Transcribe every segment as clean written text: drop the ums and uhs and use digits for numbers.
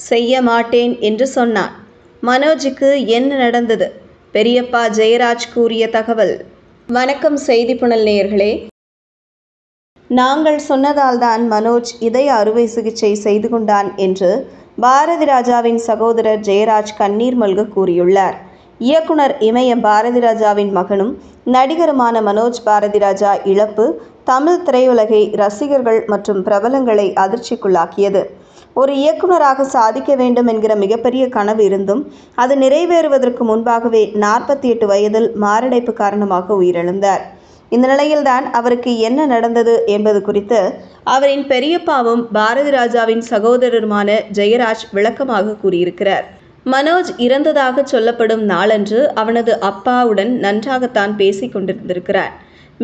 செய்ய மாட்டேன் என்று சொன்னான். மனோஜுக்கு என்ன நடந்தது? பெரியப்பா ஜெயராஜ் கூறிய தகவல். வணக்கம் செய்தி புனல் நேயர்களே. நாங்கள் சொன்னதால்தான் மனோஜ் இதய அறுவை சிகிச்சை செய்து கொண்டான் என்று பாரதி ராஜாவின் சகோதரர் ஜெயராஜ் கண்ணீர் மல்க கூறியுள்ளார். இயக்குனர் இமய பாரதி ராஜாவின் மகனும் நடிகருமான மனோஜ் பாரதி ராஜா இழப்பு தமிழ் திரையுலகை, ரசிகர்கள் மற்றும் பிரபலங்களை அதிர்ச்சிக்குள்ளாக்கியது. ஒரு இயக்குனராக சாதிக்க வேண்டும் என்கிற மிகப்பெரிய கனவு இருந்தும் அது நிறைவேறுவதற்கு முன்பாகவே 48 வயதில் மாரடைப்பு காரணமாக உயிரிழந்தார். இந்த நிலையில்தான் அவருக்கு என்ன நடந்தது என்பது குறித்து அவரின் பெரியப்பாவும் பாரதி ராஜாவின் சகோதரருமான ஜெயராஜ் விளக்கமாக கூறியிருக்கிறார். மனோஜ் இறந்ததாக சொல்லப்படும் நாளன்று அவனது அப்பாவுடன் நன்றாகத்தான் பேசிக் கொண்டிருந்திருக்கிறான்.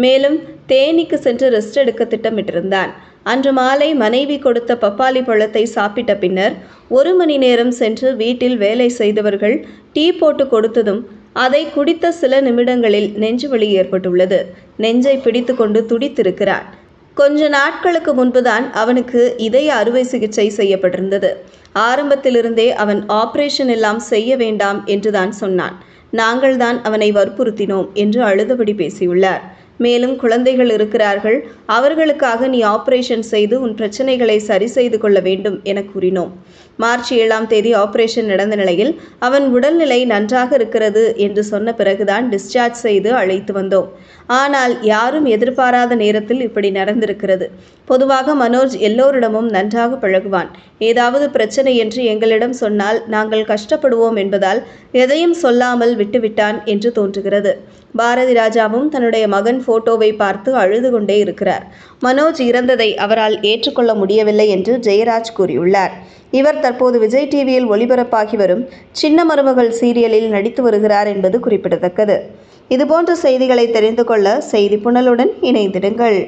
மேலும் தேனிக்கு சென்று ரெஸ்ட் எடுக்க திட்டமிட்டிருந்தான். அன்று மாலை மனைவி கொடுத்த பப்பாளி பழத்தை சாப்பிட்ட பின்னர் 1 மணி நேரம் சென்று வீட்டில் வேலை செய்தவர்கள் டீ போட்டு கொடுத்ததும் அதை குடித்த சில நிமிடங்களில் நெஞ்சுவலி ஏற்பட்டுள்ளது. நெஞ்சை பிடித்து கொண்டு துடித்திருக்கிறான். கொஞ்ச நாட்களுக்கு முன்புதான் அவனுக்கு இதய அறுவை சிகிச்சை செய்யப்பட்டிருந்தது. ஆரம்பத்திலிருந்தே அவன் ஆபரேஷன் எல்லாம் செய்ய வேண்டாம் என்றுதான் சொன்னான். நாங்கள்தான் அவனை வற்புறுத்தினோம் என்று அழுதபடி பேசியுள்ளார். மேலும் குழந்தைகள் இருக்கிறார்கள், அவர்களுக்காக நீ ஆபரேஷன் செய்து உன் பிரச்சனைகளை சரி செய்து கொள்ள வேண்டும் என கூறினோம். மார்ச் 7ஆம் தேதி ஆபரேஷன் நடந்த நிலையில் அவன் உடல்நிலை நன்றாக இருக்கிறது என்று சொன்ன பிறகுதான் டிஸ்சார்ஜ் செய்து அழைத்து வந்தோம். ஆனால் யாரும் எதிர்பாராத நேரத்தில் இப்படி நடந்திருக்கிறது. பொதுவாக மனோஜ் எல்லோரிடமும் நன்றாக பழகுவான். ஏதாவது பிரச்சனை என்று எங்களிடம் சொன்னால் நாங்கள் கஷ்டப்படுவோம் என்பதால் எதையும் சொல்லாமல் விட்டுவிட்டான் என்று தோன்றுகிறது. பாரதி ராஜாவும் தன்னுடைய மகன் போட்டோவை பார்த்து அழுது கொண்டே இருக்கிறார். மனோஜ் இறந்ததை அவரால் ஏற்றுக்கொள்ள முடியவில்லை என்று ஜெயராஜ் கூறியுள்ளார். இவர் தற்போது விஜய் டிவியில் ஒளிபரப்பாகி வரும் சின்ன மருமகள் சீரியலில் நடித்து வருகிறார் என்பது குறிப்பிடத்தக்கது. இதுபோன்ற செய்திகளை தெரிந்து கொள்ள செய்தி புனலுடன் இணைந்திடுங்கள்.